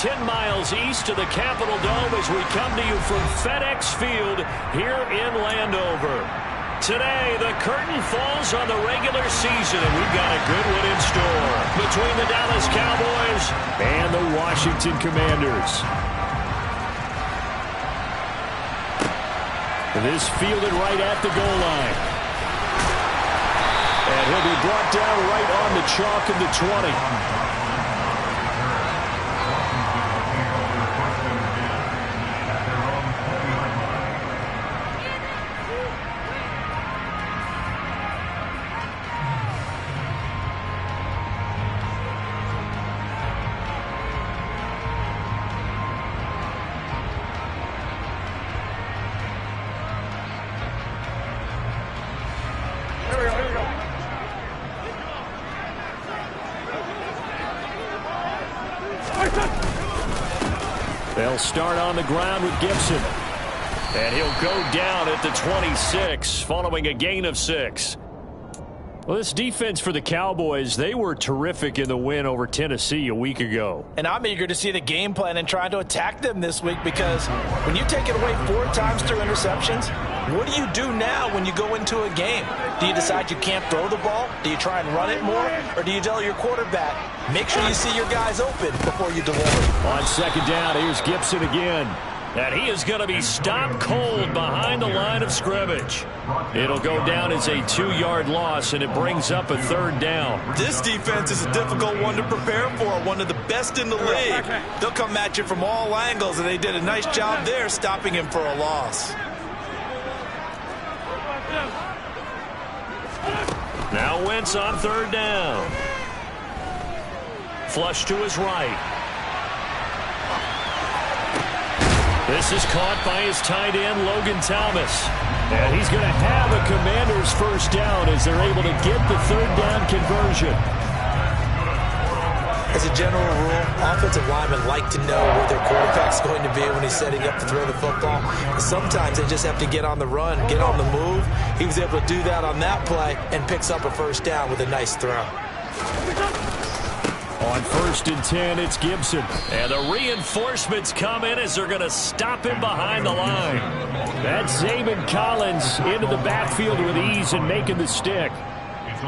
10 miles east of the Capitol Dome as we come to you from FedEx Field here in Landover. Today, the curtain falls on the regular season, and we've got a good one in store between the Dallas Cowboys and the Washington Commanders. This fielded right at the goal line. And he'll be brought down right on the chalk of the 20. They'll start on the ground with Gibson. And he'll go down at the 26 following a gain of 6. Well, this defense for the Cowboys, they were terrific in the win over Tennessee a week ago. And I'm eager to see the game plan and trying to attack them this week, because when you take it away 4 times through interceptions, what do you do now when you go into a game? Do you decide you can't throw the ball? Do you try and run it more? Or do you tell your quarterback, make sure you see your guys open before you deliver? On second down, here's Gibson again. And he is going to be stopped cold behind the line of scrimmage. It'll go down as a 2-yard loss, and it brings up a 3rd down. This defense is a difficult one to prepare for, one of the best in the league. They'll come at you from all angles, and they did a nice job there stopping him for a loss. Now Wentz on 3rd down. Flush to his right. This is caught by his tight end, Logan Thomas. And he's going to have a Commanders 1st down as they're able to get the 3rd down conversion. As a general rule, offensive linemen like to know where their quarterback's going to be when he's setting up to throw the football. Sometimes they just have to get on the run, get on the move. He was able to do that on that play and picks up a 1st down with a nice throw. On 1st and 10, it's Gibson. And the reinforcements come in as they're going to stop him behind the line. That's Zaven Collins into the backfield with ease and making the stick.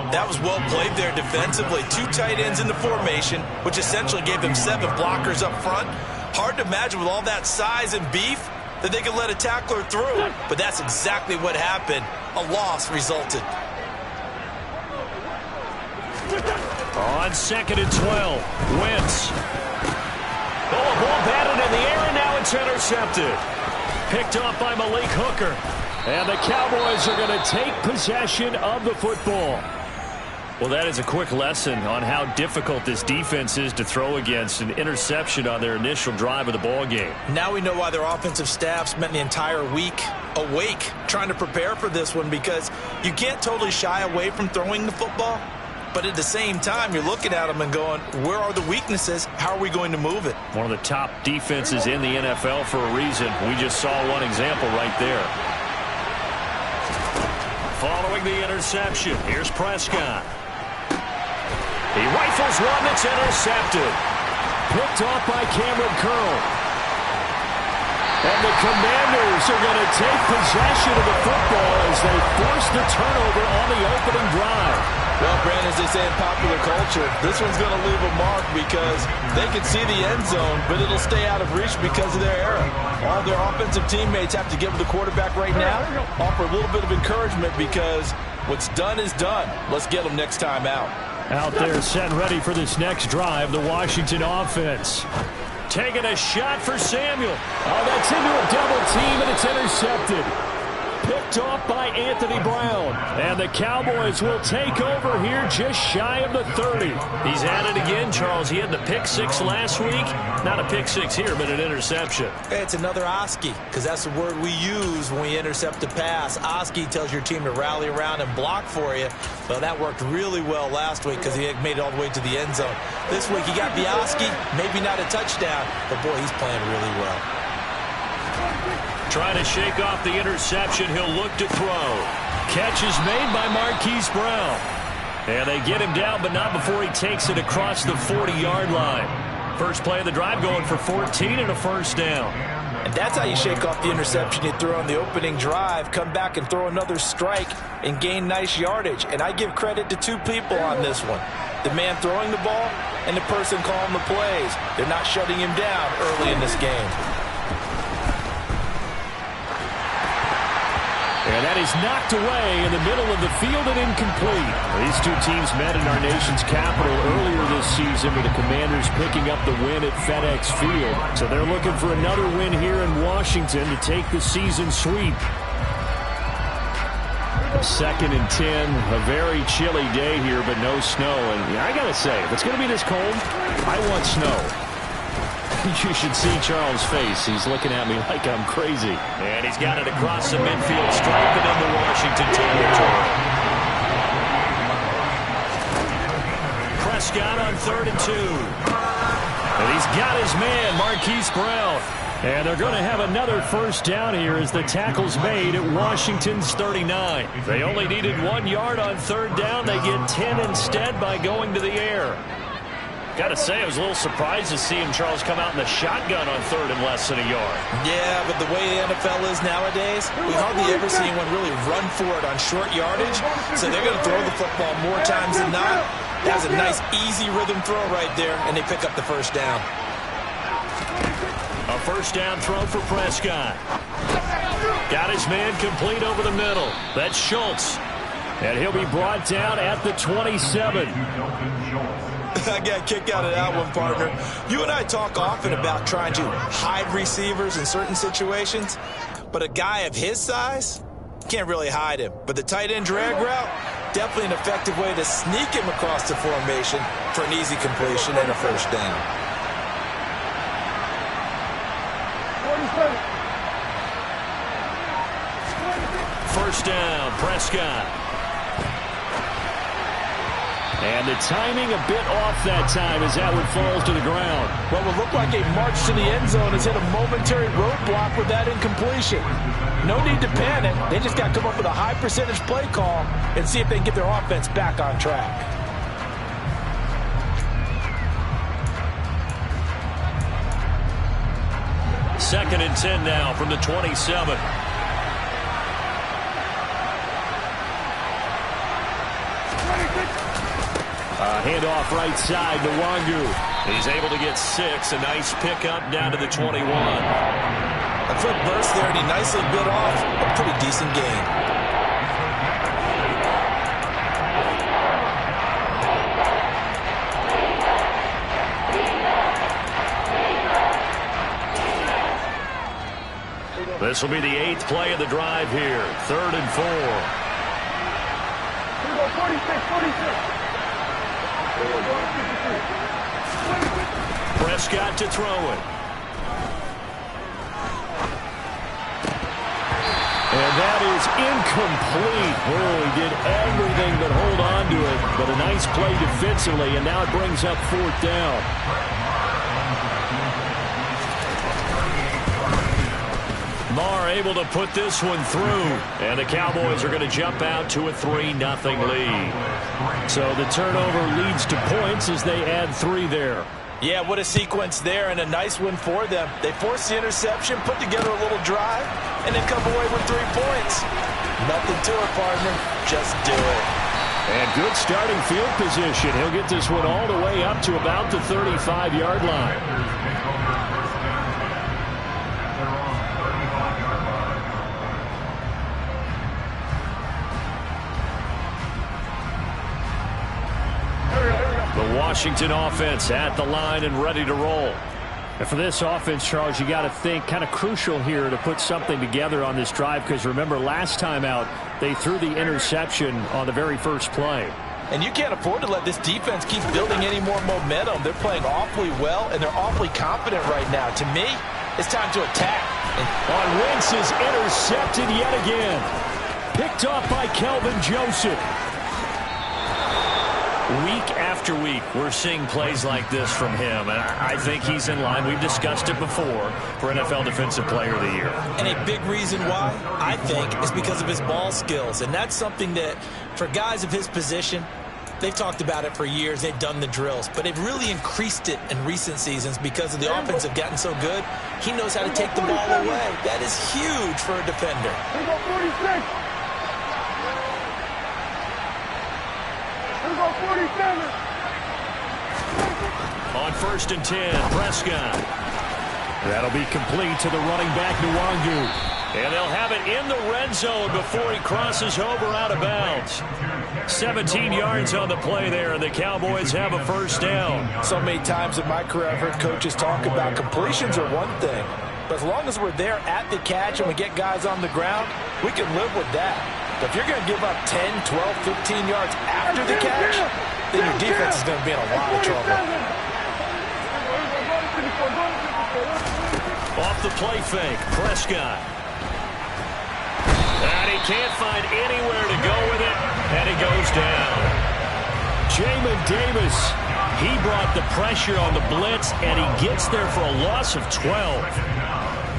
That was well played there defensively. 2 tight ends in the formation, which essentially gave them 7 blockers up front. Hard to imagine with all that size and beef that they could let a tackler through. But that's exactly what happened. A loss resulted. On 2nd and 12, Wentz. Oh, a ball batted in the air, and now it's intercepted. Picked off by Malik Hooker. And the Cowboys are going to take possession of the football. Well, that is a quick lesson on how difficult this defense is to throw against. An interception on their initial drive of the ball game. Now we know why their offensive staff spent the entire week awake trying to prepare for this one, because you can't totally shy away from throwing the football. But at the same time, you're looking at them and going, where are the weaknesses? How are we going to move it? One of the top defenses in the NFL for a reason. We just saw one example right there. Following the interception, here's Prescott. He rifles one that's intercepted. Picked off by Cameron Curl. And the Commanders are going to take possession of the football as they force the turnover on the opening drive. Well, Brandon, as they say in popular culture, this one's going to leave a mark because they can see the end zone, but it'll stay out of reach because of their error. All their offensive teammates have to give the quarterback right now, offer a little bit of encouragement, because what's done is done. Let's get them next time out. Out there set ready for this next drive, the Washington offense. Taking a shot for Samuel. Oh, that's into a double team, and it's intercepted. Picked off by Anthony Brown. And the Cowboys will take over here just shy of the 30. He's at it again, Charles. He had the pick 6 last week. Not a pick 6 here, but an interception. It's another Oski, because that's the word we use when we intercept a pass. Oski tells your team to rally around and block for you. Well, that worked really well last week because he made it all the way to the end zone. This week he got Oski, maybe not a touchdown, but boy, he's playing really well. Trying to shake off the interception. He'll look to throw. Catch is made by Marquise Brown. And they get him down, but not before he takes it across the 40-yard line. First play of the drive going for 14 and a first down. And that's how you shake off the interception you threw on the opening drive, come back and throw another strike and gain nice yardage. And I give credit to two people on this one. The man throwing the ball and the person calling the plays. They're not shutting him down early in this game. And that is knocked away in the middle of the field and incomplete. These two teams met in our nation's capital earlier this season with the Commanders picking up the win at FedEx Field. So they're looking for another win here in Washington to take the season sweep. 2nd and 10, a very chilly day here, but no snow. And I got to say, if it's going to be this cold, I want snow. You should see Charles' face. He's looking at me like I'm crazy. And he's got it across the midfield stripe and into Washington territory. Prescott on 3rd and 2. And he's got his man, Marquise Brown. And they're going to have another first down here as the tackle's made at Washington's 39. They only needed 1 yard on 3rd down. They get 10 instead by going to the air. Got to say, I was a little surprised to see him, Charles, come out in the shotgun on 3rd and less than a yard. Yeah, but the way the NFL is nowadays, we hardly ever see anyone really run for it on short yardage. So they're going to throw the football more times than not. That was a nice, easy rhythm throw right there, and they pick up the first down. A first down throw for Prescott. Got his man complete over the middle. That's Schultz. And he'll be brought down at the 27. I got a kick out of that one, partner. You and I talk often about trying to hide receivers in certain situations, but a guy of his size can't really hide him. But the tight end drag route, definitely an effective way to sneak him across the formation for an easy completion and a first down. First down, Prescott. And the timing a bit off that time as that one falls to the ground. What would look like a march to the end zone has hit a momentary roadblock with that incompletion. No need to panic. They just got to come up with a high percentage play call and see if they can get their offense back on track. Second and 10 now from the 27. Handoff right side to Wangu. He's able to get 6. A nice pickup down to the 21. A quick burst there, and he nicely bit off a pretty decent gain. This will be the 8th play of the drive here. 3rd and 4. 46. Prescott to throw it. And that is incomplete. Oh, he did everything but hold on to it. But a nice play defensively, and now it brings up 4th down. Marr able to put this one through. And the Cowboys are going to jump out to a 3-0 lead. So the turnover leads to points as they add 3 there. Yeah, what a sequence there, and a nice one for them. They forced the interception, put together a little drive, and then come away with 3 points. Nothing to it, partner. Just do it. And good starting field position. He'll get this one all the way up to about the 35-yard line. The Washington offense at the line and ready to roll. And for this offense, Charles, you got to think kind of crucial here to put something together on this drive, because remember last time out they threw the interception on the very first play. And you can't afford to let this defense keep building any more momentum. They're playing awfully well, and they're awfully confident right now. To me, it's time to attack. On Wentz is intercepted yet again. Picked off by Kelvin Joseph. Week after week, we're seeing plays like this from him, and I think he's in line. We've discussed it before for NFL Defensive Player of the Year. And a big reason why, I think, is because of his ball skills, and that's something that, for guys of his position, They've talked about it for years. They've done the drills, but they've really increased it in recent seasons because of the offense have gotten so good. He knows how to take the ball away. That is huge for a defender. Here we go, 46. Here we go, 47. On 1st and 10, Prescott. That'll be complete to the running back, Nwangu. And they'll have it in the red zone before he crosses over out of bounds. 17 yards on the play there, and the Cowboys have a first down. So many times in my career, I've heard coaches talk about completions are one thing. But as long as we're there at the catch and we get guys on the ground, we can live with that. But if you're going to give up 10, 12, 15 yards after the catch, then your defense is going to be in a lot of trouble. Off the play fake, Prescott. And he can't find anywhere to go with it, and he goes down. Jamin Davis, he brought the pressure on the blitz, and he gets there for a loss of 12.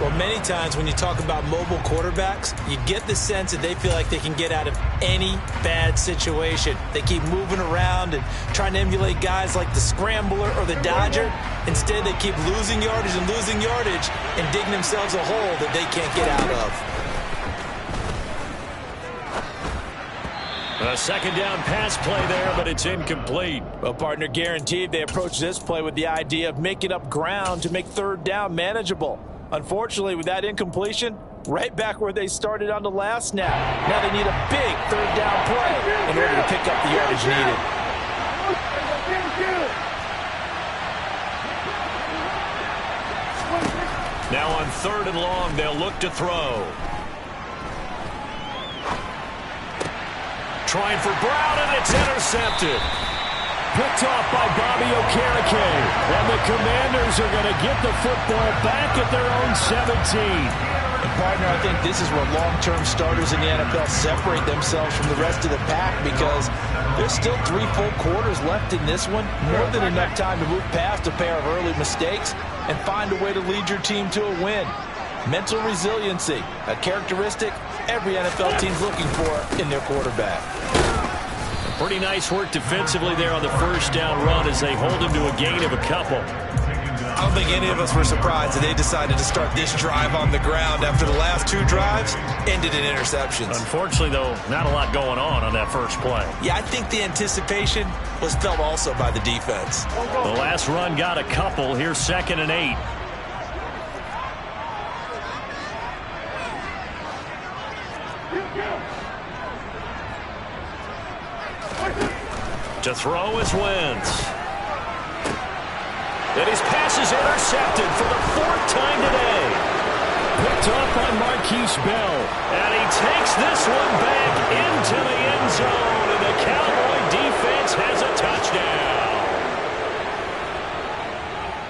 Well, many times when you talk about mobile quarterbacks, you get the sense that they feel like they can get out of any bad situation. They keep moving around and trying to emulate guys like the scrambler or the dodger. Instead, they keep losing yardage and digging themselves a hole that they can't get out of. A second down pass play there, but it's incomplete. Well, partner, guaranteed they approach this play with the idea of making up ground to make third down manageable. Unfortunately, with that incompletion, right back where they started on the last snap. Now they need a big third down play in order to pick up the yardage needed. Now on 3rd and long, they'll look to throw. Trying for Brown, and it's intercepted. Picked off by Bobby Okereke. And the Commanders are going to get the football back at their own 17. And partner, I think this is where long-term starters in the NFL separate themselves from the rest of the pack because there's still 3 full quarters left in this one. More than enough time to move past a pair of early mistakes and find a way to lead your team to a win. Mental resiliency, a characteristic every NFL team's looking for in their quarterback. Pretty nice work defensively there on the first down run as they hold him to a gain of a couple. I don't think any of us were surprised that they decided to start this drive on the ground after the last 2 drives ended in interceptions. Unfortunately, though, not a lot going on that first play. Yeah, I think the anticipation was felt also by the defense. The last run got a couple. Here's 2nd and 8. To throw is Wentz. And his pass is intercepted for the 4th time today. Picked up by Marquise Bell. And he takes this one back into the end zone. And the Cowboy defense has a touchdown.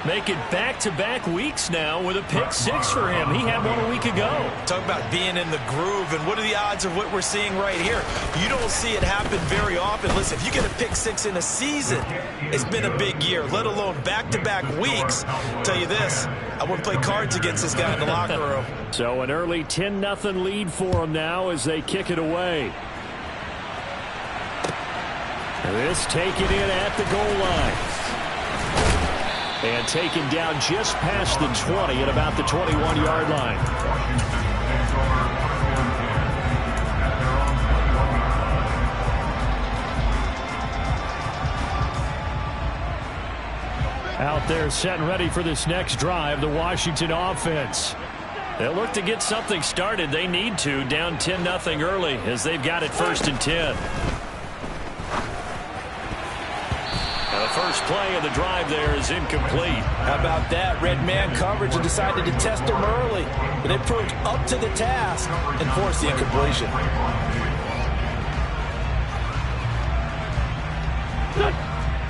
Make it back-to-back weeks now with a pick 6 for him. He had one a week ago. Talk about being in the groove, and what are the odds of what we're seeing right here? You don't see it happen very often. Listen, if you get a pick 6 in a season, it's been a big year, let alone back-to-back weeks. I'll tell you this, I wouldn't play cards against this guy in the locker room. So an early 10-0 lead for him now as they kick it away. This taken in at the goal line. And taken down just past the 20 at about the 21-yard line. Out there set and ready for this next drive, the Washington offense. They'll look to get something started. They need to, down 10-0 early as they've got it 1st and 10. The first play of the drive there is incomplete. How about that? Red man coverage and decided to test him early. But they proved up to the task and forced the incompletion.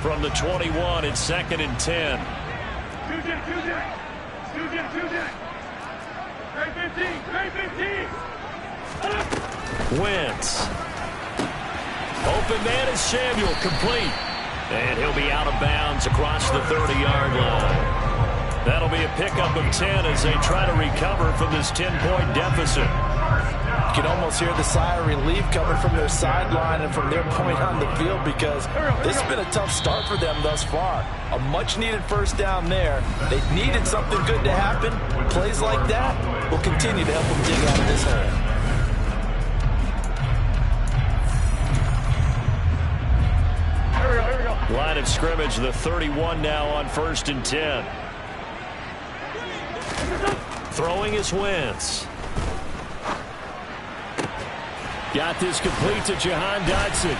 From the 21, it's 2nd and 10. Wentz. Open man is Samuel, complete. And he'll be out of bounds across the 30-yard line. That'll be a pickup of 10 as they try to recover from this 10-point deficit. You can almost hear the sigh of relief coming from their sideline and from their point on the field because this has been a tough start for them thus far. A much-needed first down there. They needed something good to happen. Plays like that will continue to help them dig out of this hole. Line of scrimmage, the 31 now on 1st and 10. Throwing is Wentz. Got this complete to Jahan Dotson.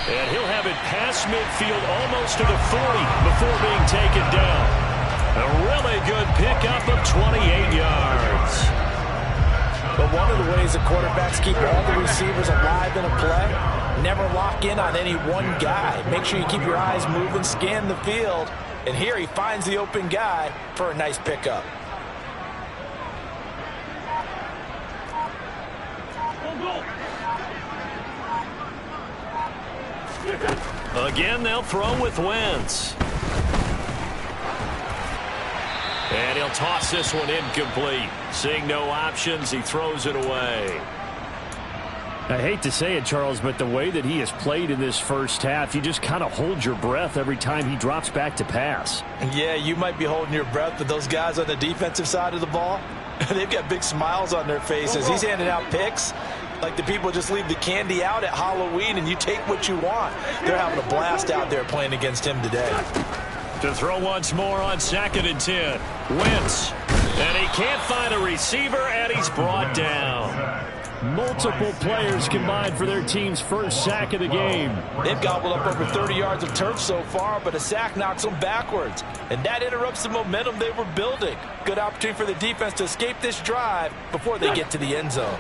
And he'll have it past midfield almost to the 40 before being taken down. A really good pickup of 28 yards. But one of the ways the quarterbacks keep all the receivers alive in a play, never lock in on any one guy. Make sure you keep your eyes moving, scan the field. And here he finds the open guy for a nice pickup. Again, they'll throw with Wentz. And he'll toss this one incomplete. Seeing no options, he throws it away. I hate to say it, Charles, but the way that he has played in this first half, you just kind of hold your breath every time he drops back to pass. Yeah, you might be holding your breath, but those guys on the defensive side of the ball, they've got big smiles on their faces. He's handing out picks like the people just leave the candy out at Halloween and you take what you want. They're having a blast out there playing against him today. To throw once more on 2nd and 10. Wentz. And he can't find a receiver, and he's brought down. Multiple players combined for their team's first sack of the game. They've gobbled up over 30 yards of turf so far, but a sack knocks them backwards. And that interrupts the momentum they were building. Good opportunity for the defense to escape this drive before they get to the end zone.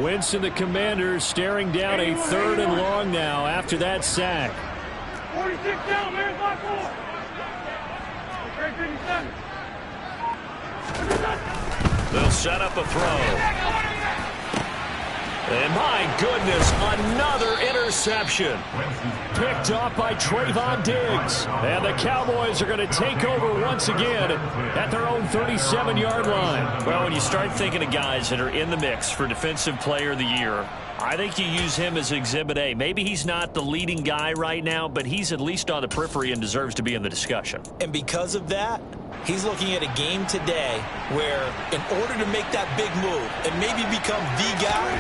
Wentz and the Commanders staring down a 3rd and long now after that sack. 46 down, man, 5-4. They'll set up a throw. And my goodness, another interception. Picked off by Trayvon Diggs. And the Cowboys are going to take over once again at their own 37-yard line. Well, when you start thinking of guys that are in the mix for Defensive Player of the Year, I think you use him as Exhibit A. Maybe he's not the leading guy right now, but he's at least on the periphery and deserves to be in the discussion. And because of that, he's looking at a game today where in order to make that big move and maybe become the guy,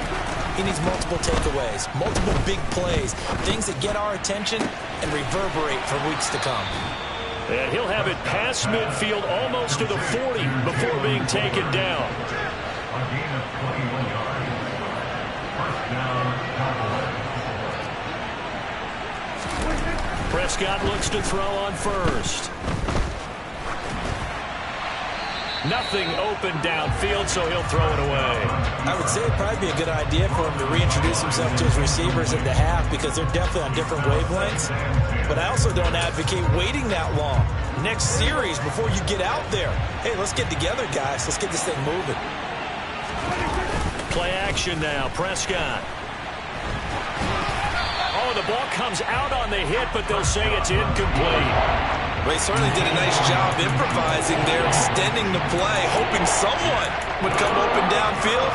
he needs multiple takeaways, multiple big plays, things that get our attention and reverberate for weeks to come. And he'll have it past midfield almost to the 40 before being taken down. Prescott looks to throw on 1st. Nothing open downfield, so he'll throw it away. I would say it'd probably be a good idea for him to reintroduce himself to his receivers at the half because they're definitely on different wavelengths. But I also don't advocate waiting that long. Next series, before you get out there, hey, let's get together, guys. Let's get this thing moving. Play action now. Prescott. Oh, the ball comes out on the hit, but they'll say it's incomplete. Well, he certainly did a nice job improvising there, extending the play, hoping someone would come open downfield,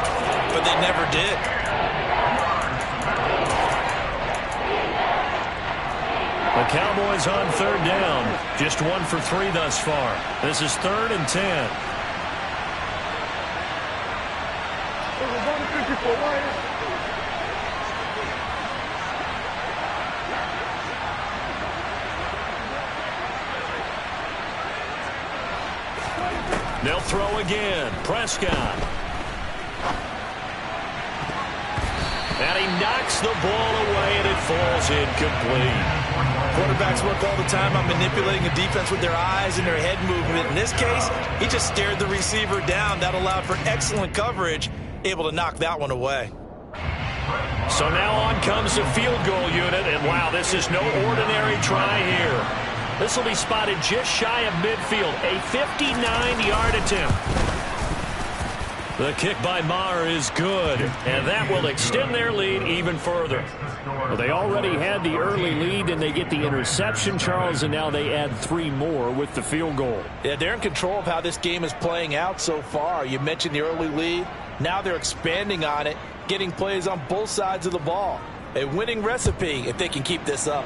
but they never did. The Cowboys on 3rd down. Just 1 for 3 thus far. This is 3rd and 10. They'll throw again. Prescott. And he knocks the ball away, and it falls incomplete. Quarterbacks work all the time on manipulating a defense with their eyes and their head movement. In this case, he just stared the receiver down. That allowed for excellent coverage, able to knock that one away. So now on comes the field goal unit, and wow, this is no ordinary try here. This will be spotted just shy of midfield, a 59-yard attempt. The kick by Maher is good, and that will extend their lead even further. Well, they already had the early lead, and they get the interception, Charles, and now they add 3 more with the field goal. Yeah, they're in control of how this game is playing out so far. You mentioned the early lead. Now they're expanding on it, getting plays on both sides of the ball. A winning recipe if they can keep this up.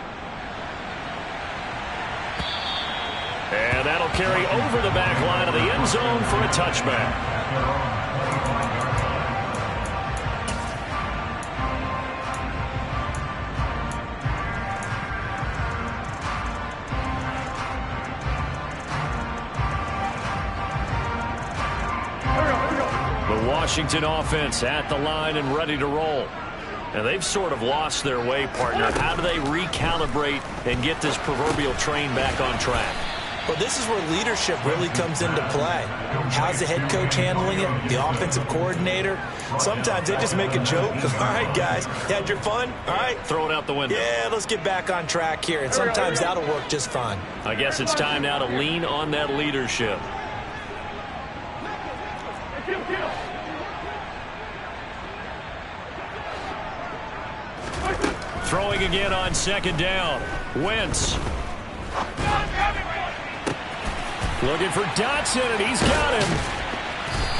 And that'll carry over the back line of the end zone for a touchback. The Washington offense at the line and ready to roll. And they've sort of lost their way, partner. How do they recalibrate and get this proverbial train back on track? Well, this is where leadership really comes into play. How's the head coach handling it? The offensive coordinator? Sometimes they just make a joke. All right, guys, you had your fun? All right. Throw it out the window. Yeah, let's get back on track here. And sometimes that'll work just fine. I guess it's time now to lean on that leadership. Throwing again on second down. Wentz. Looking for Dotson, and he's got him.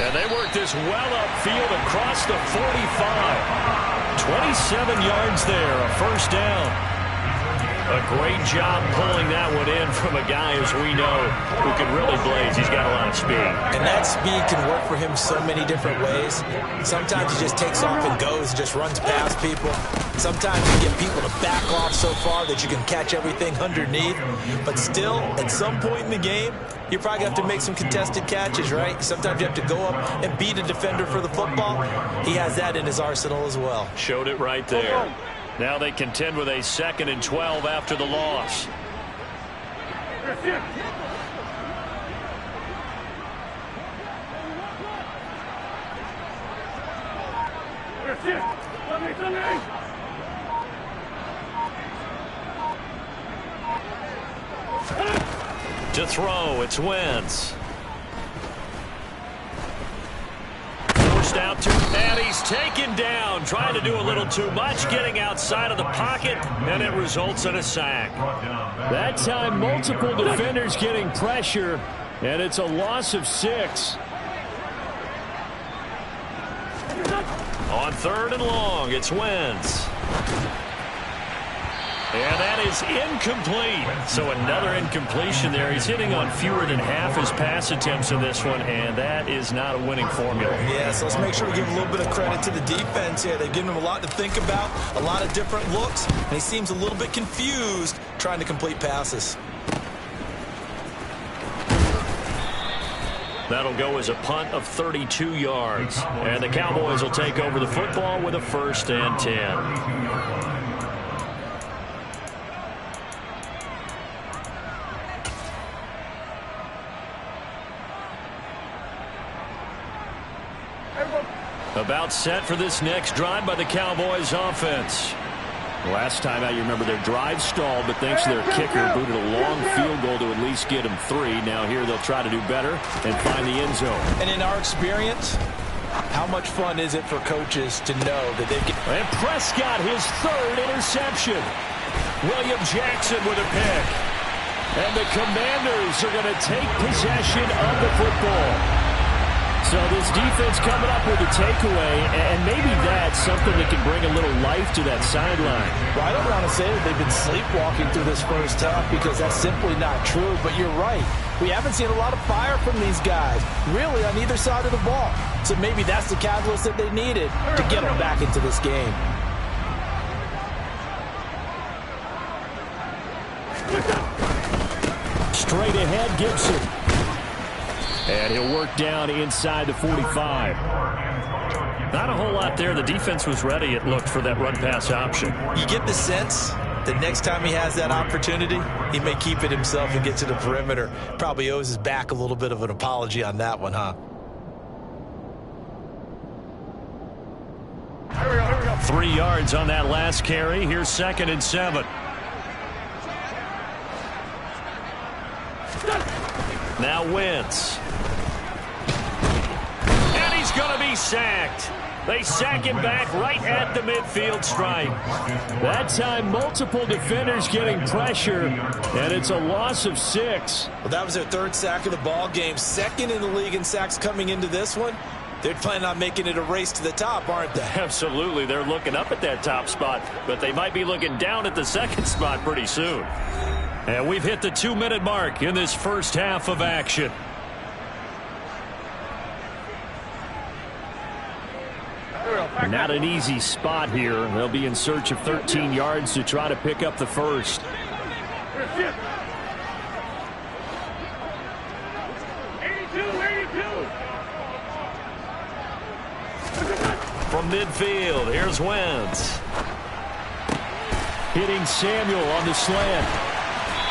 And they work this well upfield across the 45. 27 yards there, a first down. A great job pulling that one in from a guy, as we know, who can really blaze. He's got a lot of speed. And that speed can work for him so many different ways. Sometimes he just takes off and goes and just runs past people. Sometimes you get people to back off so far that you can catch everything underneath. But still, at some point in the game, you're probably going to have to make some contested catches, right? Sometimes you have to go up and beat a defender for the football. He has that in his arsenal as well. Showed it right there. Now they contend with a 2nd and 12 after the loss. To throw, it's Wentz. Forced out to, and he's taken down, trying to do a little too much, getting outside of the pocket, and it results in a sack. That time, multiple defenders getting pressure, and it's a loss of 6. On 3rd and long, it's Wentz. And that is incomplete. So another incompletion there. He's hitting on fewer than half his pass attempts in this one, and that is not a winning formula. Yeah, so let's make sure we give a little bit of credit to the defense here. They've given him a lot to think about, a lot of different looks, and he seems a little bit confused trying to complete passes. That'll go as a punt of 32 yards. And the Cowboys will take over the football with a 1st and 10. About set for this next drive by the Cowboys offense. Last time out, you remember their drive stalled, but thanks to their kicker, booted a long field goal to at least get them 3. Now here they'll try to do better and find the end zone. And in our experience, how much fun is it for coaches to know that they can... And Prescott, his 3rd interception. William Jackson with a pick. And the Commanders are going to take possession of the football. So this defense coming up with a takeaway, and maybe that's something that can bring a little life to that sideline. Well, I don't want to say that they've been sleepwalking through this first half because that's simply not true, but you're right. We haven't seen a lot of fire from these guys, really, on either side of the ball. So maybe that's the catalyst that they needed to get them back into this game. Straight ahead, Gibson. And he'll work down inside the 45. Not a whole lot there. The defense was ready, it looked, for that run-pass option. You get the sense that next time he has that opportunity, he may keep it himself and get to the perimeter. Probably owes his back a little bit of an apology on that one, huh? 3 yards on that last carry. Here's 2nd and 7. Now Wentz. And he's going to be sacked. They sack him back right at the midfield stripe. That time, multiple defenders getting pressure, and it's a loss of 6. Well, that was their 3rd sack of the ball game. 2nd in the league in sacks coming into this one. They're planning on making it a race to the top, aren't they? Absolutely. They're looking up at that top spot, but they might be looking down at the second spot pretty soon. And we've hit the 2-minute mark in this first half of action. Not an easy spot here. They'll be in search of 13 yards to try to pick up the first. From midfield, here's Wentz. Hitting Samuel on the slant.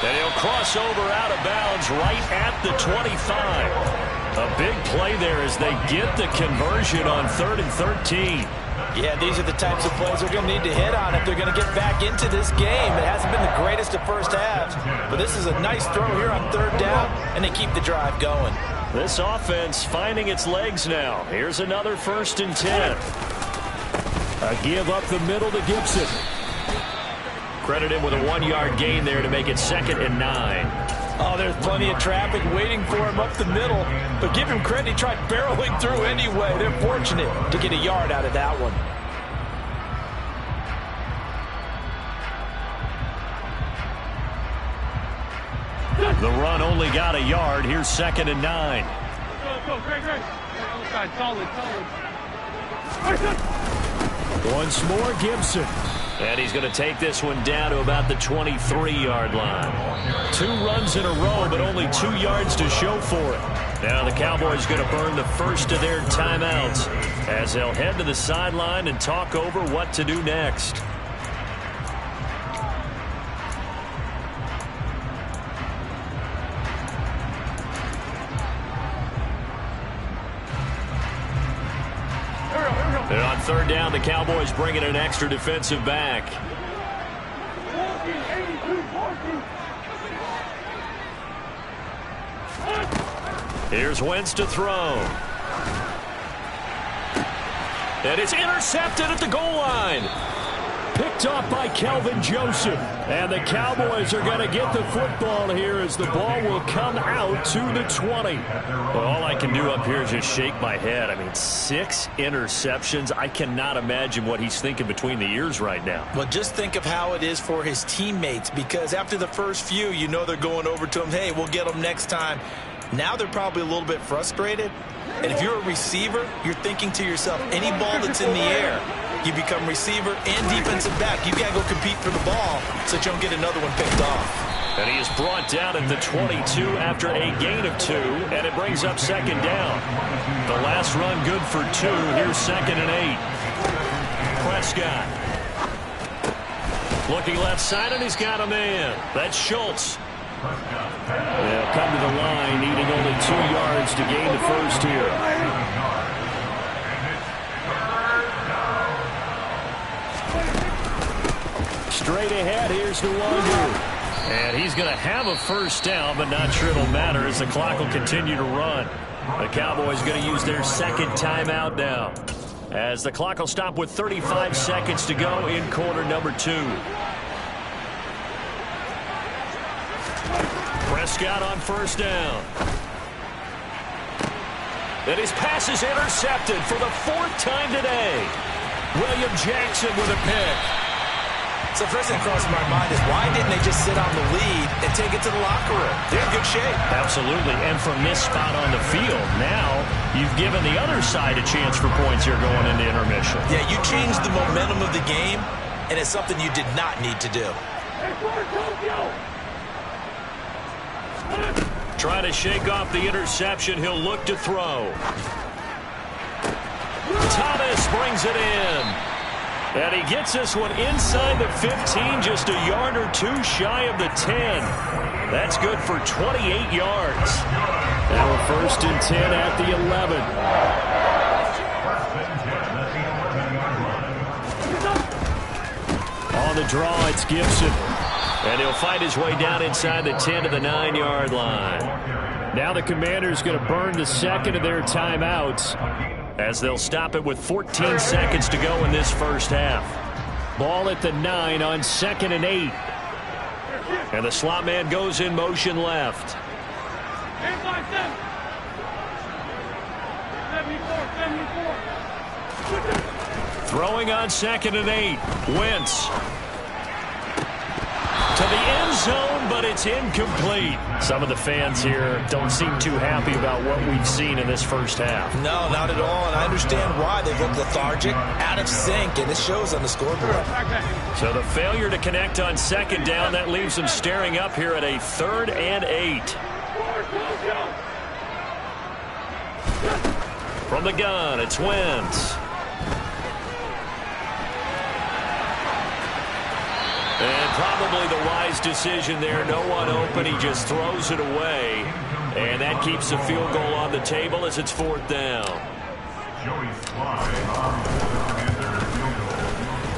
And he'll cross over out of bounds right at the 25. A big play there as they get the conversion on 3rd and 13. Yeah, these are the types of plays they're going to need to hit on if they're going to get back into this game. It hasn't been the greatest of first halves, but this is a nice throw here on 3rd down, and they keep the drive going. This offense finding its legs now. Here's another 1st and 10. A give up the middle to Gibson. Credit him with a 1-yard gain there to make it 2nd and 9. Oh, there's plenty of traffic waiting for him up the middle. But give him credit, he tried barreling through anyway. They're fortunate to get a yard out of that one. The run only got a yard. Here's 2nd and 9. Go, Greg. Solid. Once more, Gibson. And he's going to take this one down to about the 23-yard line. 2 runs in a row, but only 2 yards to show for it. Now the Cowboys going to burn the first of their timeouts as they'll head to the sideline and talk over what to do next. And on 3rd down, the Cowboys bringing an extra defensive back. Here's Wentz to throw. And it's intercepted at the goal line. Picked off by Kelvin Joseph. And the Cowboys are going to get the football here as the ball will come out to the 20. Well, all I can do up here is just shake my head. I mean, 6 interceptions. I cannot imagine what he's thinking between the ears right now. Well, just think of how it is for his teammates, because after the first few, you know they're going over to him, hey, we'll get them next time. Now they're probably a little bit frustrated. And if you're a receiver, you're thinking to yourself, any ball that's in the air, you become receiver and defensive back. You got to go compete for the ball so that you don't get another one picked off. And he is brought down at the 22 after a gain of 2, and it brings up 2nd down. The last run good for 2. Here's 2nd and 8. Prescott. Looking left side, and he's got a man. That's Schultz. They'll come to the line, needing only 2 yards to gain the first here. Straight ahead, here's Nwangu. And he's going to have a first down, but not sure it'll matter as the clock will continue to run. The Cowboys going to use their 2nd timeout now, as the clock will stop with 35 seconds to go in quarter number 2. Prescott on 1st down. And his pass is intercepted for the 4th time today. William Jackson with a pick. So first thing crossing my mind is, why didn't they just sit on the lead and take it to the locker room? They're in good shape. Absolutely. And from this spot on the field, now you've given the other side a chance for points here going into intermission. Yeah, you changed the momentum of the game, and it's something you did not need to do. Trying to shake off the interception. He'll look to throw. Thomas brings it in. And he gets this one inside the 15, just a yard or 2 shy of the 10. That's good for 28 yards. Now a 1st and 10 at the 11. On the draw, it's Gibson. And he'll find his way down inside the 10 to the 9-yard line. Now the Commanders going to burn the 2nd of their timeouts, as they'll stop it with 14 seconds to go in this first half. Ball at the 9 on 2nd and 8. And the slot man goes in motion left. 74, 74. Throwing on 2nd and 8. Wentz. To the end zone, but it's incomplete. Some of the fans here don't seem too happy about what we've seen in this first half. No, not at all, and I understand why. They look lethargic, out of sync, and it shows on the scoreboard. So the failure to connect on 2nd down, that leaves them staring up here at a 3rd and 8. From the gun, it's Wentz. And probably the wise decision there. No one open. He just throws it away. And that keeps the field goal on the table as it's 4th down.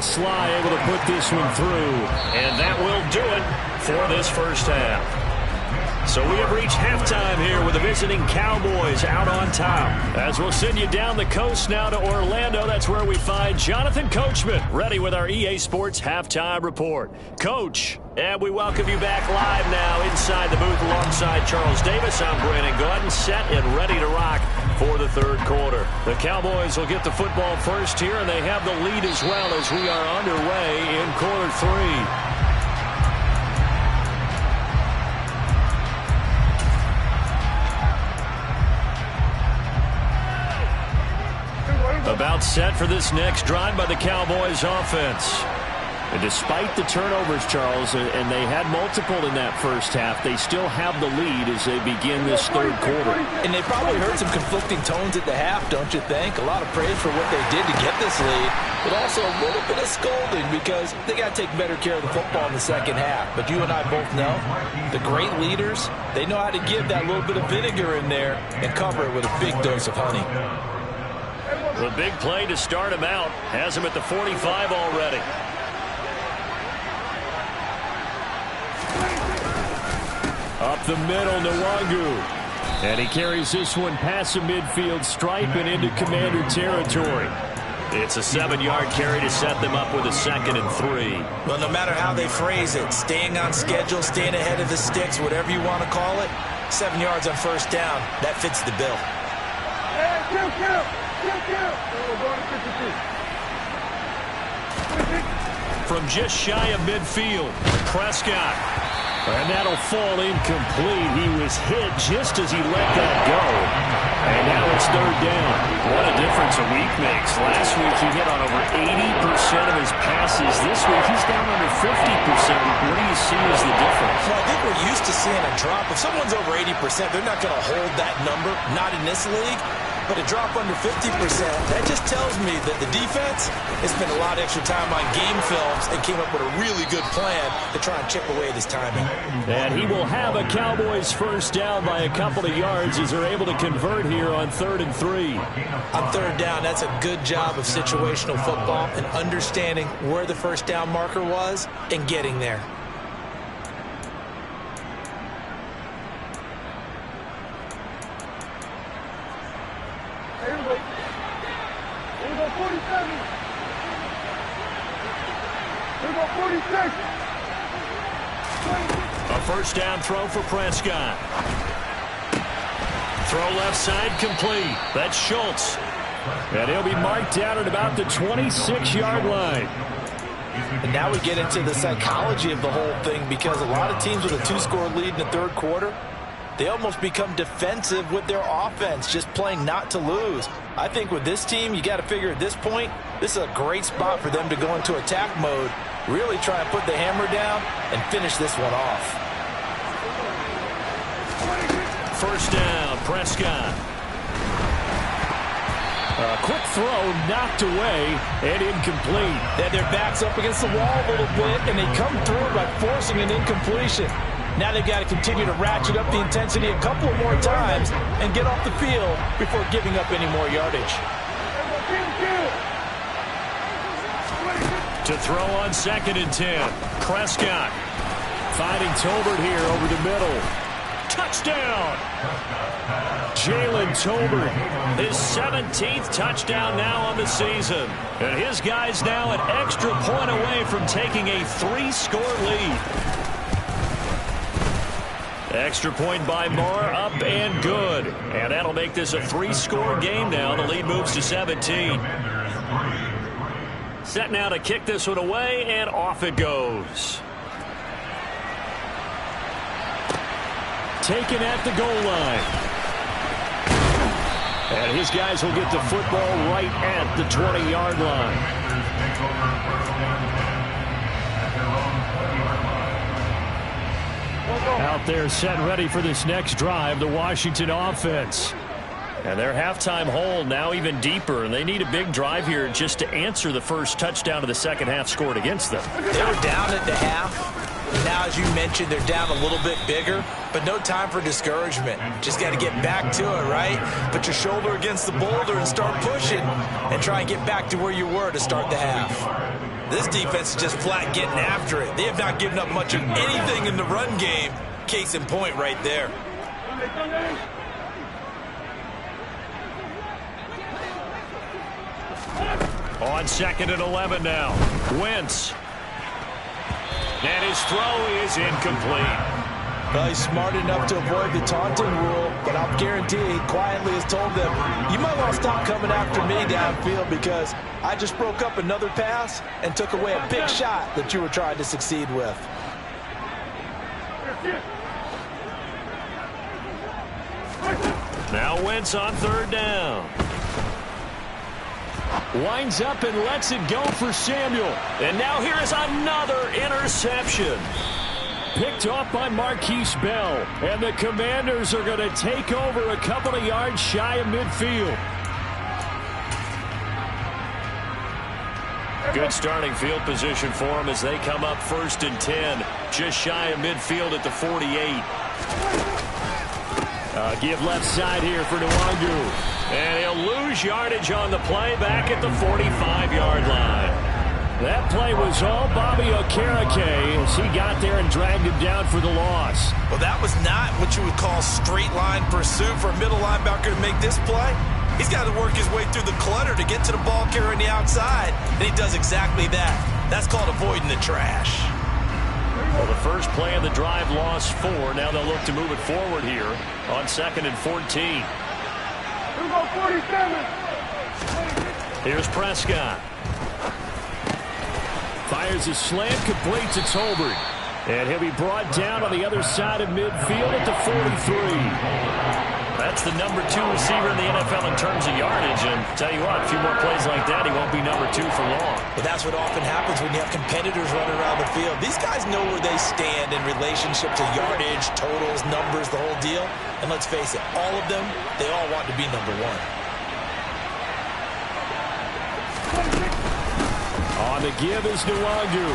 Sly able to put this one through. And that will do it for this first half. So we have reached halftime here with the visiting Cowboys out on top. As we'll send you down the coast now to Orlando, that's where we find Jonathan Coachman ready with our EA Sports Halftime Report. Coach, and we welcome you back live now inside the booth alongside Charles Davis. I'm Brandon Gordon, set and ready to rock for the 3rd quarter. The Cowboys will get the football first here, and they have the lead as well as we are underway in quarter 3. About set for this next drive by the Cowboys offense. And despite the turnovers, Charles, and they had multiple in that first half, they still have the lead as they begin this 3rd quarter. And they probably heard some conflicting tones at the half, don't you think? A lot of praise for what they did to get this lead, but also a little bit of scolding because they got to take better care of the football in the second half. But you and I both know the great leaders, they know how to give that little bit of vinegar in there and cover it with a big dose of honey. The big play to start him out has him at the 45 already. Up the middle, Nwangu. And he carries this one past the midfield stripe and into Commander territory. It's a 7-yard carry to set them up with a 2nd and 3. Well, no matter how they phrase it, staying on schedule, staying ahead of the sticks, whatever you want to call it, 7 yards on 1st down, that fits the bill. From just shy of midfield, Prescott. And that'll fall incomplete. He was hit just as he let that go. And now it's 3rd down. What a difference a week makes. Last week he hit on over 80% of his passes. This week he's down under 50%. What do you see as the difference? Well, I think we're used to seeing a drop. If someone's over 80%, they're not going to hold that number. Not in this league. But a drop under 50%, that just tells me that the defense has spent a lot of extra time on game films and came up with a really good plan to try and chip away at his timing. And he will have a Cowboys first down by a couple of yards as they're able to convert here on 3rd and 3. On 3rd down, that's a good job of situational football and understanding where the first down marker was and getting there. A first down throw for Prescott. Throw left side complete. That's Schultz. And he'll be marked down at about the 26-yard line. And now we get into the psychology of the whole thing because a lot of teams with a 2-score lead in the 3rd quarter, they almost become defensive with their offense, just playing not to lose. I think with this team, you got to figure at this point, this is a great spot for them to go into attack mode, really try and put the hammer down and finish this one off. First down, Prescott. A quick throw knocked away and incomplete. Then their back's up against the wall a little bit, and they come through by forcing an incompletion. Now they've got to continue to ratchet up the intensity a couple of more times and get off the field before giving up any more yardage. To throw on 2nd and 10. Prescott finding Tolbert here over the middle. Touchdown! Jalen Tolbert, his 17th touchdown now on the season. And his guy's now an extra point away from taking a 3-score lead. Extra point by Moore, up and good. And that'll make this a 3-score game now. The lead moves to 17. Set now to kick this one away, and off it goes. Taken at the goal line. And his guys will get the football right at the 20-yard line. Out there set ready for this next drive, the Washington offense. And their halftime hole now even deeper, and they need a big drive here just to answer the first touchdown of the second half scored against them. They were down at the half. Now, as you mentioned, they're down a little bit bigger, but no time for discouragement. Just got to get back to it, right? Put your shoulder against the boulder and start pushing and try and get back to where you were to start the half. This defense is just flat getting after it. They have not given up much of anything in the run game. Case in point right there. On 2nd and 11 now. Wentz. And his throw is incomplete. Well, he's smart enough to avoid the taunting rule, but I'll guarantee he quietly has told them, you might want to stop coming after me downfield because I just broke up another pass and took away a big shot that you were trying to succeed with. Now Wentz on 3rd down. Winds up and lets it go for Samuel. And now here is another interception. Picked off by Marquise Bell. And the Commanders are going to take over a couple of yards shy of midfield. Good starting field position for them as they come up 1st and 10. Just shy of midfield at the 48. Give left side here for Nwangu. And he'll lose yardage on the play back at the 45-yard line. That play was all Bobby Okereke as he got there and dragged him down for the loss. Well, that was not what you would call straight line pursuit for a middle linebacker to make this play. He's got to work his way through the clutter to get to the ball carrier on the outside, and he does exactly that. That's called avoiding the trash. Well, the first play of the drive lost 4. Now they'll look to move it forward here on 2nd and 14. Here's Prescott. Fires a slant, complete to Tolbert. And he'll be brought down on the other side of midfield at the 43. That's the number 2 receiver in the NFL in terms of yardage. And tell you what, a few more plays like that, he won't be number 2 for long. But that's what often happens when you have competitors running around the field. These guys know where they stand in relationship to yardage, totals, numbers, the whole deal. And let's face it, all of them, they all want to be number 1. On the give is Nwangu.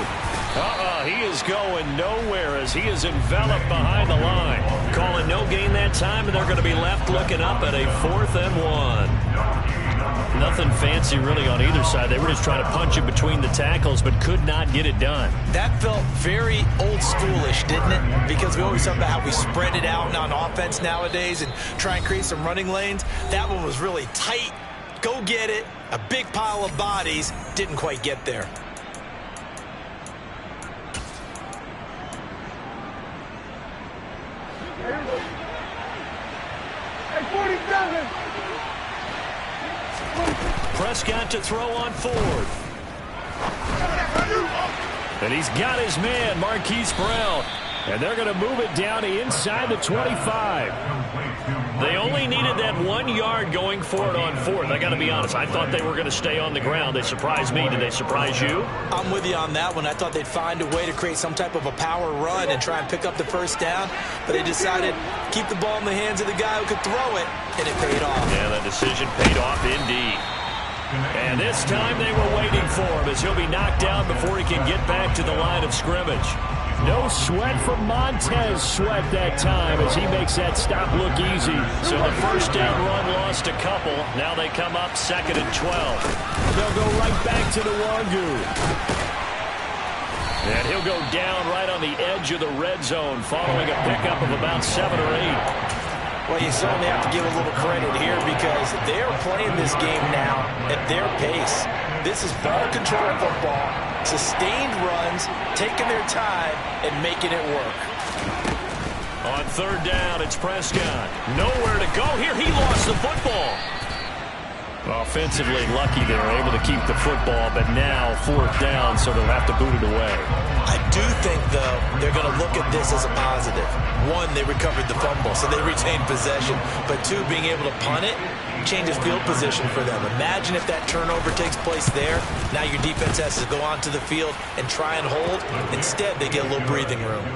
He is going nowhere as he is enveloped behind the line. Calling no gain that time, and they're going to be left looking up at a 4th and 1. Nothing fancy really on either side. They were just trying to punch it between the tackles, but could not get it done. That felt very old schoolish, didn't it? Because we always talk about how we spread it out on offense nowadays and try and create some running lanes. That one was really tight. Go get it. A big pile of bodies. Didn't quite get there. Prescott to throw on 4th. And he's got his man, Marquise Brown. And they're going to move it down to inside the 25. They only needed that 1 yard going for it on 4th. I got to be honest, I thought they were going to stay on the ground. They surprised me. Did they surprise you? I'm with you on that one. I thought they'd find a way to create some type of a power run and try and pick up the first down. But they decided to keep the ball in the hands of the guy who could throw it, and it paid off. Yeah, that decision paid off indeed. And this time they were waiting for him as he'll be knocked down before he can get back to the line of scrimmage. No sweat from Montez Sweat that time as he makes that stop look easy. So the first down run lost a couple. Now they come up 2nd and 12. They'll go right back to Nwangu. And he'll go down right on the edge of the red zone following a pickup of about 7 or 8. Well, you certainly have to give a little credit here because they're playing this game now at their pace. This is ball control football, sustained runs, taking their time, and making it work. On 3rd down, it's Prescott. Nowhere to go here. He lost the football. Offensively lucky they were able to keep the football, but now 4th down, so they'll have to boot it away. I do think, though, they're going to look at this as a positive. One, they recovered the fumble, so they retained possession. But two, being able to punt it changes field position for them. Imagine if that turnover takes place there. Now your defense has to go onto the field and try and hold. Instead, they get a little breathing room.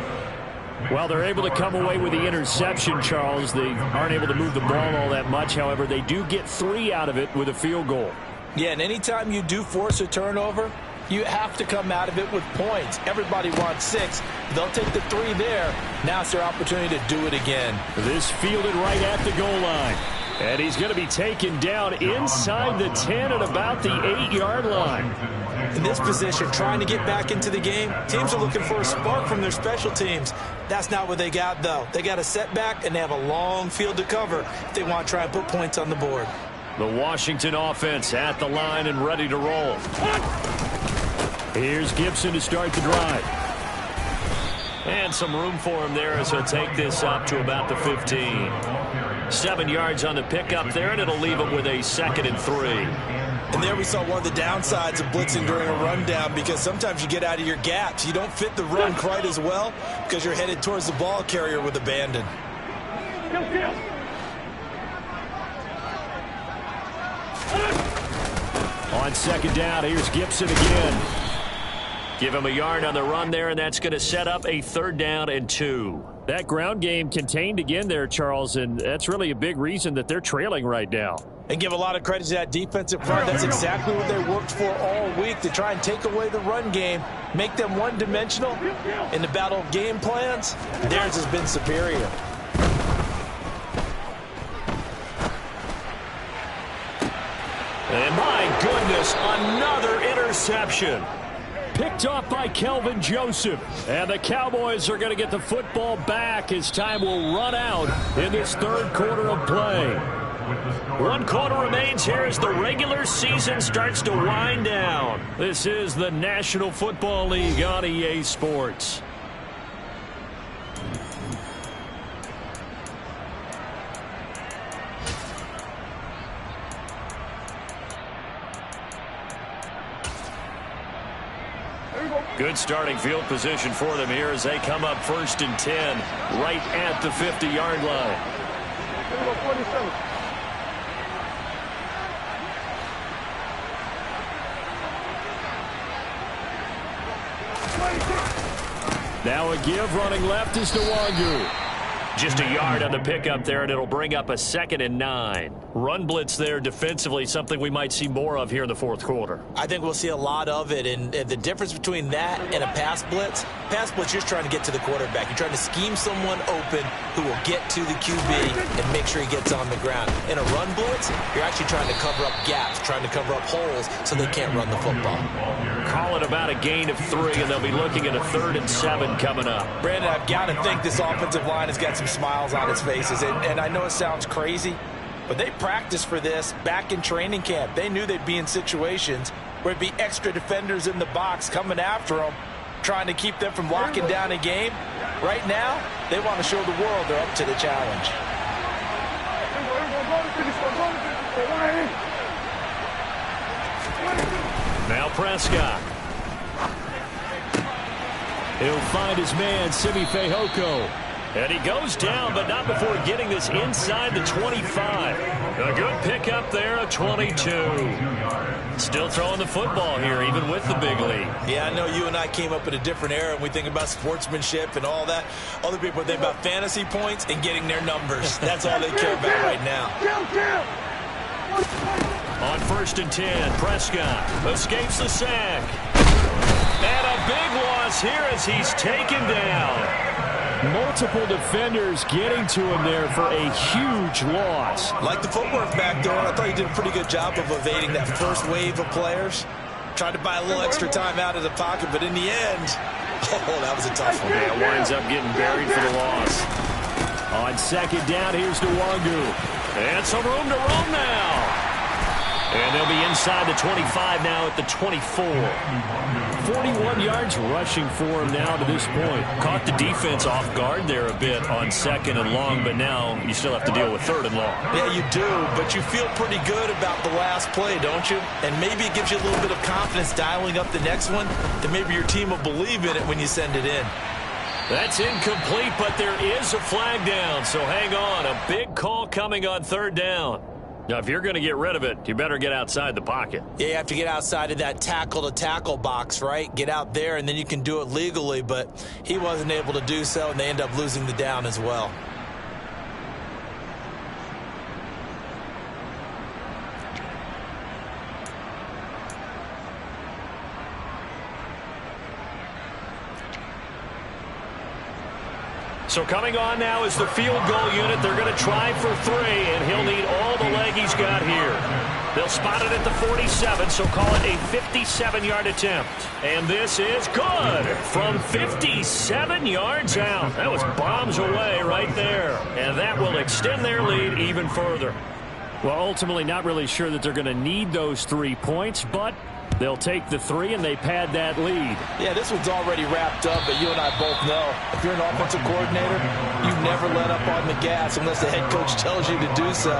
Well, they're able to come away with the interception, Charles. They aren't able to move the ball all that much. However, they do get 3 out of it with a field goal. Yeah, and anytime you do force a turnover, you have to come out of it with points. Everybody wants 6. They'll take the 3 there. Now it's their opportunity to do it again. This fielded right at the goal line. And he's going to be taken down inside the 10 at about the 8-yard line. In this position, trying to get back into the game, teams are looking for a spark from their special teams. That's not what they got, though. They got a setback, and they have a long field to cover if they want to try and put points on the board. The Washington offense at the line and ready to roll. Here's Gibson to start the drive. And some room for him there as he'll take this up to about the 15. 7 yards on the pickup there, and it'll leave him with a 2nd and 3. And there we saw one of the downsides of blitzing during a rundown, because sometimes you get out of your gaps. You don't fit the run quite as well because you're headed towards the ball carrier with abandon. On 2nd down, here's Gibson again. Give him a yard on the run there, and that's going to set up a 3rd down and 2. That ground game contained again there, Charles, and that's really a big reason that they're trailing right now. And give a lot of credit to that defensive front. That's exactly what they worked for all week, to try and take away the run game, make them one-dimensional. In the battle of game plans, theirs has been superior. And my goodness, another interception. Picked off by Kelvin Joseph. And the Cowboys are going to get the football back as time will run out in this 3rd quarter of play. 1 quarter remains here as the regular season starts to wind down. This is the National Football League on EA Sports. Good starting field position for them here as they come up 1st and 10 right at the 50-yard line. Now a give, running left is Nwangu. Just a yard on the pickup there, and it'll bring up a 2nd and 9. Run blitz there defensively, something we might see more of here in the 4th quarter. I think we'll see a lot of it, and the difference between that and a pass blitz, you're just trying to get to the quarterback. You're trying to scheme someone open who will get to the QB and make sure he gets on the ground. In a run blitz, you're actually trying to cover up gaps, trying to cover up holes so they can't run the football. Call it about a gain of 3, and they'll be looking at a 3rd and 7 coming up. Brandon, I've got to think this offensive line has got some smiles on its faces, and I know it sounds crazy, but they practiced for this back in training camp. They knew they'd be in situations where it'd be extra defenders in the box coming after them, trying to keep them from locking down a game. Right now, they want to show the world they're up to the challenge. Now Prescott. He'll find his man, Simi Fehoko. And he goes down, but not before getting this inside the 25. A good pickup there, a 22. Still throwing the football here, even with the big lead. Yeah, I know you and I came up in a different era, and we think about sportsmanship and all that. Other people think about fantasy points and getting their numbers. That's all they care about right now. On 1st and 10, Prescott escapes the sack. And a big loss here as he's taken down. Multiple defenders getting to him there for a huge loss. Like the footwork back there, I thought he did a pretty good job of evading that first wave of players. Tried to buy a little extra time out of the pocket, but in the end, oh, that was a tough one. Yeah, winds up getting buried for the loss. On 2nd down, here's Nwangu. And some room to roam now. And they'll be inside inside the 25 now at the 24. 41 yards rushing for him now to this point. Caught the defense off guard there a bit on second and long, but now you still have to deal with third and long. Yeah, you do, but you feel pretty good about the last play, don't you? And maybe it gives you a little bit of confidence dialing up the next one, that maybe your team will believe in it when you send it in. That's incomplete, but there is a flag down, so hang on. A big call coming on third down. Now, if you're going to get rid of it, you better get outside the pocket. Yeah, you have to get outside of that tackle-to-tackle box, right? Get out there, and then you can do it legally, but he wasn't able to do so, and they end up losing the down as well. So coming on now is the field goal unit. They're going to try for 3, and he'll need all the leg he's got here. They'll spot it at the 47, so call it a 57-yard attempt. And this is good from 57 yards out. That was bombs away right there. And that will extend their lead even further. Well, ultimately not really sure that they're going to need those 3 points, but they'll take the 3 and they pad that lead. Yeah, this one's already wrapped up, but you and I both know if you're an offensive coordinator, you never let up on the gas unless the head coach tells you to do so.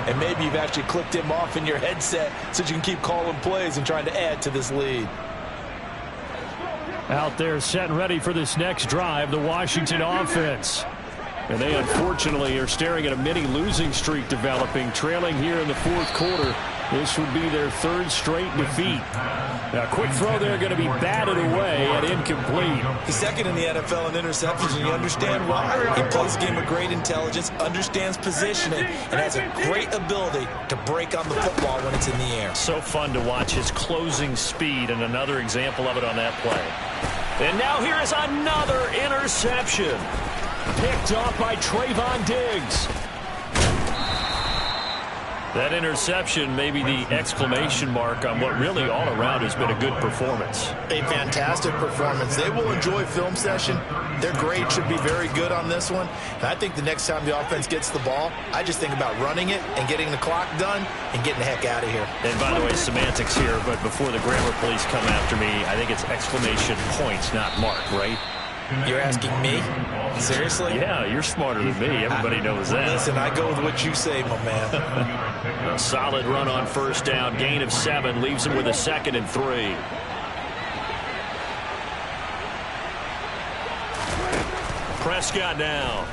And maybe you've actually clicked him off in your headset so you can keep calling plays and trying to add to this lead. Out there set and ready for this next drive, the Washington offense. And they unfortunately are staring at a mini losing streak developing, trailing here in the fourth quarter. This would be their 3rd straight defeat. Now, quick throw there going to be batted away and incomplete. He's second in the NFL in interceptions, and you understand why. He plays a game of great intelligence, understands positioning, and has a great ability to break on the football when it's in the air. So fun to watch his closing speed, and another example of it on that play. And now here is another interception. Picked off by Trayvon Diggs. That interception may be the exclamation mark on what really all around has been a good performance. A fantastic performance. They will enjoy film session. Their grade should be very good on this one. And I think the next time the offense gets the ball, I just think about running it and getting the clock done and getting the heck out of here. And by the way, semantics here, but before the grammar police come after me, I think it's exclamation points, not mark, right? You're asking me? Seriously? Yeah, you're smarter than me. Everybody knows that. Listen, I go with what you say, my man. A solid run on first down. Gain of 7 leaves him with a 2nd and 3. Prescott now.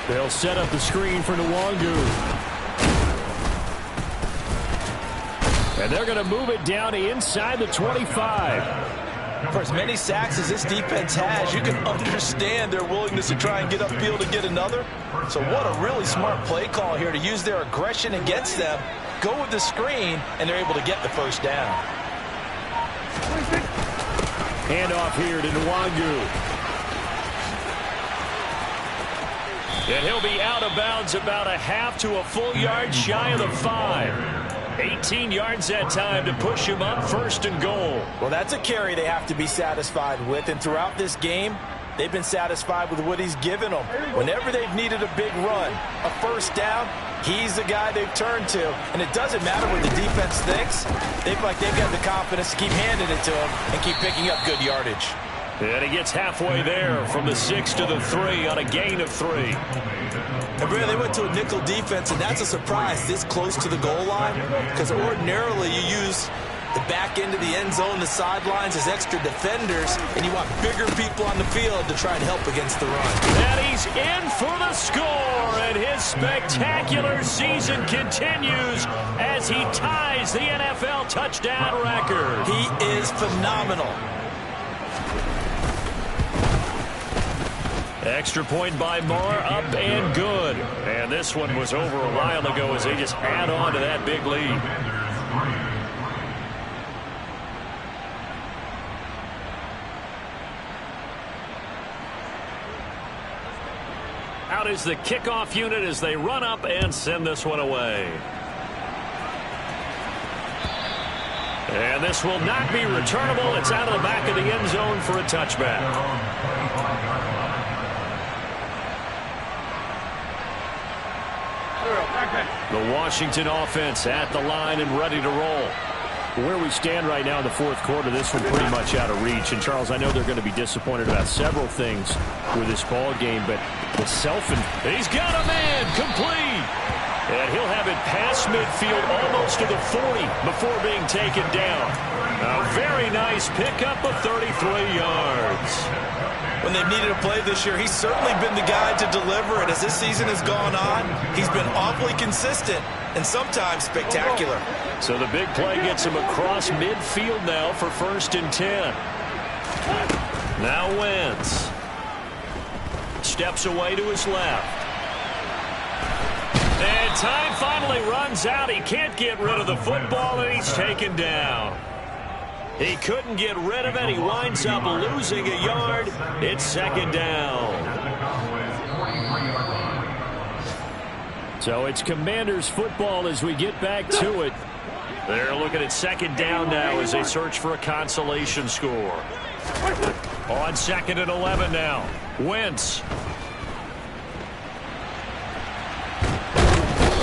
They'll set up the screen for Nwangu. And they're going to move it down to inside the 25. For as many sacks as this defense has, you can understand their willingness to try and get upfield and get another. So what a really smart play call here to use their aggression against them, go with the screen, and they're able to get the first down. Handoff here to Nwangu. And he'll be out of bounds about a half to a full yard shy of the 5. 18 yards that time to push him up 1st and goal. Well, that's a carry they have to be satisfied with. And throughout this game, they've been satisfied with what he's given them. Whenever they've needed a big run, a first down, he's the guy they've turned to. And it doesn't matter what the defense thinks. They feel like they've got the confidence to keep handing it to him and keep picking up good yardage. And he gets halfway there from the 6 to the 3 on a gain of 3. And Brad, they went to a nickel defense, and that's a surprise this close to the goal line, because ordinarily you use the back end of the end zone, the sidelines as extra defenders, and you want bigger people on the field to try and help against the run. And he's in for the score, and his spectacular season continues as he ties the NFL touchdown record. He is phenomenal. Extra point by Marr, up and good. And this one was over a while ago as they just add on to that big lead. Out is the kickoff unit as they run up and send this one away. And this will not be returnable. It's out of the back of the end zone for a touchback. The Washington offense at the line and ready to roll. Where we stand right now in the fourth quarter, this one pretty much out of reach. And, Charles, I know they're going to be disappointed about several things with this ball game, but the He's got a man complete. And he'll have it past midfield almost to the 40 before being taken down. A very nice pickup of 33 yards. When they've needed a play this year, he's certainly been the guy to deliver it. As this season has gone on, he's been awfully consistent and sometimes spectacular. So the big play gets him across midfield now for 1st and 10. Now Wentz. Steps away to his left. And time finally runs out. He can't get rid of the football, and he's taken down. He couldn't get rid of it. He winds up losing a yard. It's 2nd down. So it's Commanders football as we get back to it. They're looking at 2nd down now as they search for a consolation score. On 2nd and 11 now. Wentz.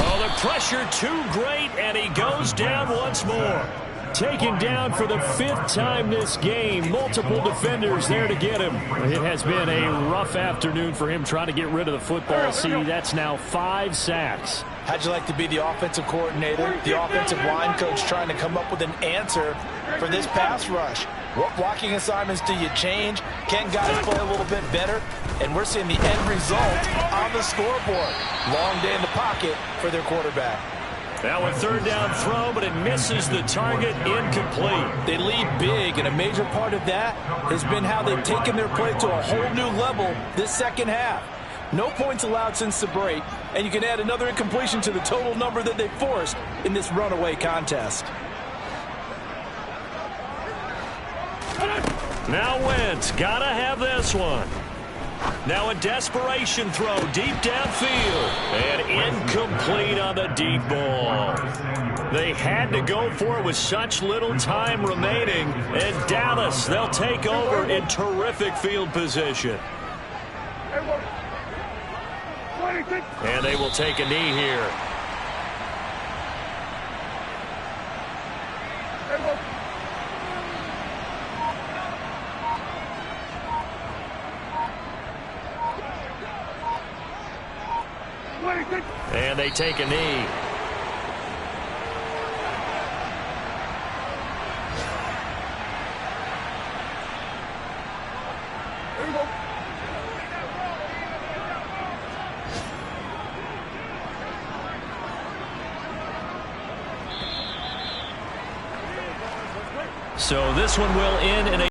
Oh, the pressure too great, and he goes down once more. Taken down for the 5th time this game. Multiple defenders there to get him. It has been a rough afternoon for him trying to get rid of the football. See, that's now 5 sacks. How'd you like to be the offensive coordinator, the offensive line coach trying to come up with an answer for this pass rush? What blocking assignments do you change? Can guys play a little bit better? And we're seeing the end result on the scoreboard. Long day in the pocket for their quarterback. Now a 3rd down throw, but it misses the target, incomplete. They lead big, and a major part of that has been how they've taken their play to a whole new level this second half. No points allowed since the break, and you can add another incompletion to the total number that they forced in this runaway contest. Now Wentz, gotta have this one. Now a desperation throw deep downfield. And incomplete on the deep ball. They had to go for it with such little time remaining. And Dallas, they'll take over in terrific field position. And they will take a knee here. And they take a knee. So this one will end in a